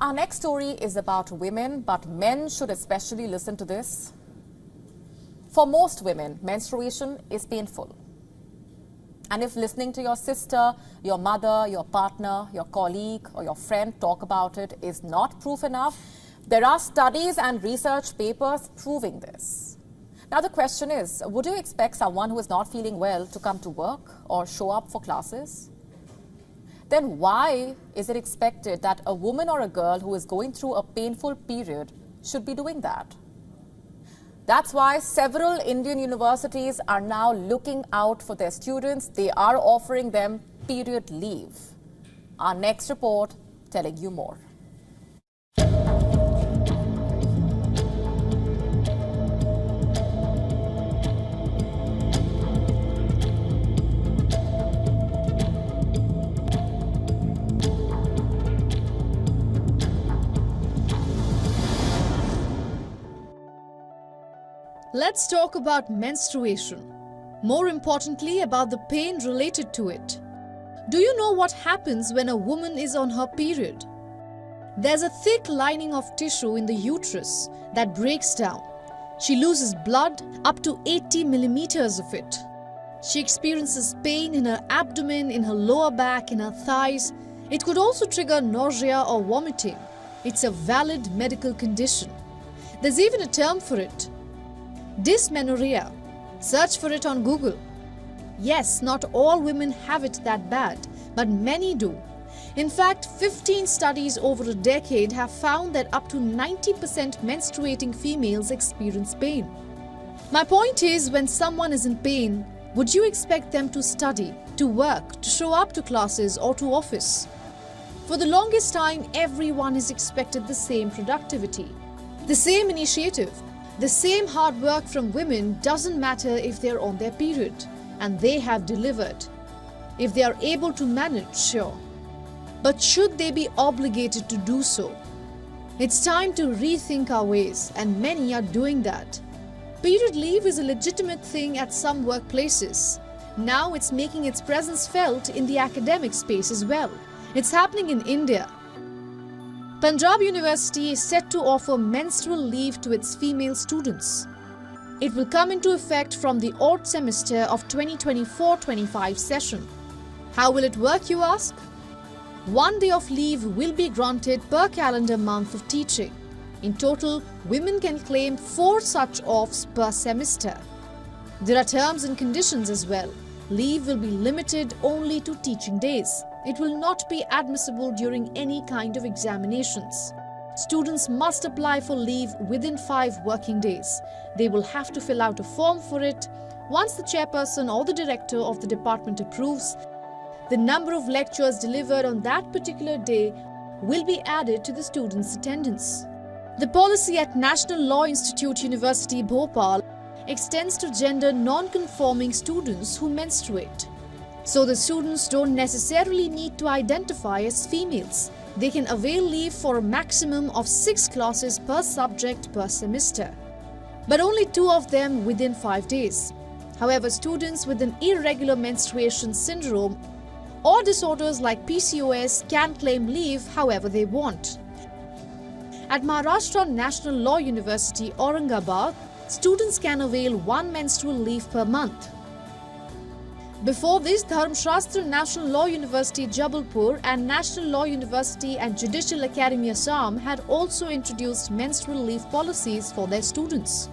Our next story is about women, but men should especially listen to this. For most women, menstruation is painful. And if listening to your sister, your mother, your partner, your colleague or your friend talk about it is not proof enough, there are studies and research papers proving this. Now the question is, would you expect someone who is not feeling well to come to work or show up for classes? Then why is it expected that a woman or a girl who is going through a painful period should be doing that? That's why several Indian universities are now looking out for their students. They are offering them period leave. Our next report telling you more. Let's talk about menstruation. More importantly, about the pain related to it. Do you know what happens when a woman is on her period? There's a thick lining of tissue in the uterus that breaks down. She loses blood, up to 80 millimeters of it. She experiences pain in her abdomen, in her lower back, in her thighs. It could also trigger nausea or vomiting. It's a valid medical condition. There's even a term for it. Dysmenorrhea. Search for it on Google. Yes, not all women have it that bad, but many do. In fact, 15 studies over a decade have found that up to 90% menstruating females experience pain. My point is, when someone is in pain, would you expect them to study, to work, to show up to classes or to office? For the longest time, everyone has expected the same productivity, the same initiative. The same hard work from women doesn't matter if they're on their period, and they have delivered. If they are able to manage, sure. But should they be obligated to do so? It's time to rethink our ways, and many are doing that. Period leave is a legitimate thing at some workplaces. Now it's making its presence felt in the academic space as well. It's happening in India. Punjab University is set to offer menstrual leave to its female students. It will come into effect from the autumn semester of 2024-25 session. How will it work, you ask? 1 day of leave will be granted per calendar month of teaching. In total, women can claim 4 such offs per semester. There are terms and conditions as well. Leave will be limited only to teaching days. It will not be admissible during any kind of examinations. Students must apply for leave within 5 working days. They will have to fill out a form for it. Once the chairperson or the director of the department approves, the number of lectures delivered on that particular day will be added to the students' attendance. The policy at National Law Institute University, Bhopal extends to gender non-conforming students who menstruate. So the students don't necessarily need to identify as females. They can avail leave for a maximum of 6 classes per subject per semester, but only 2 of them within 5 days. However, students with an irregular menstruation syndrome or disorders like PCOS can claim leave however they want. At Maharashtra National Law University, Aurangabad, students can avail 1 menstrual leave per month. Before this, Dharmshastra National Law University, Jabalpur and National Law University and Judicial Academy, Assam had also introduced menstrual leave policies for their students.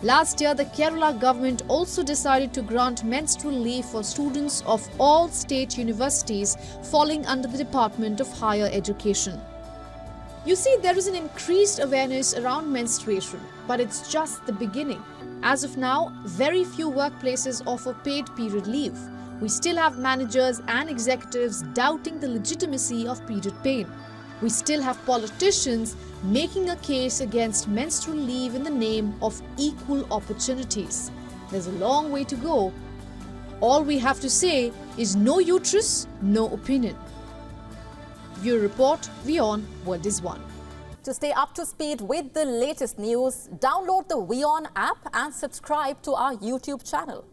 Last year, the Kerala government also decided to grant menstrual leave for students of all state universities falling under the Department of Higher Education. You see, there is an increased awareness around menstruation, but it's just the beginning. As of now, very few workplaces offer paid period leave. We still have managers and executives doubting the legitimacy of period pain. We still have politicians making a case against menstrual leave in the name of equal opportunities. There's a long way to go. All we have to say is no uterus, no opinion. Bureau Report, WION World is One. To stay up to speed with the latest news, download the WION app and subscribe to our YouTube channel.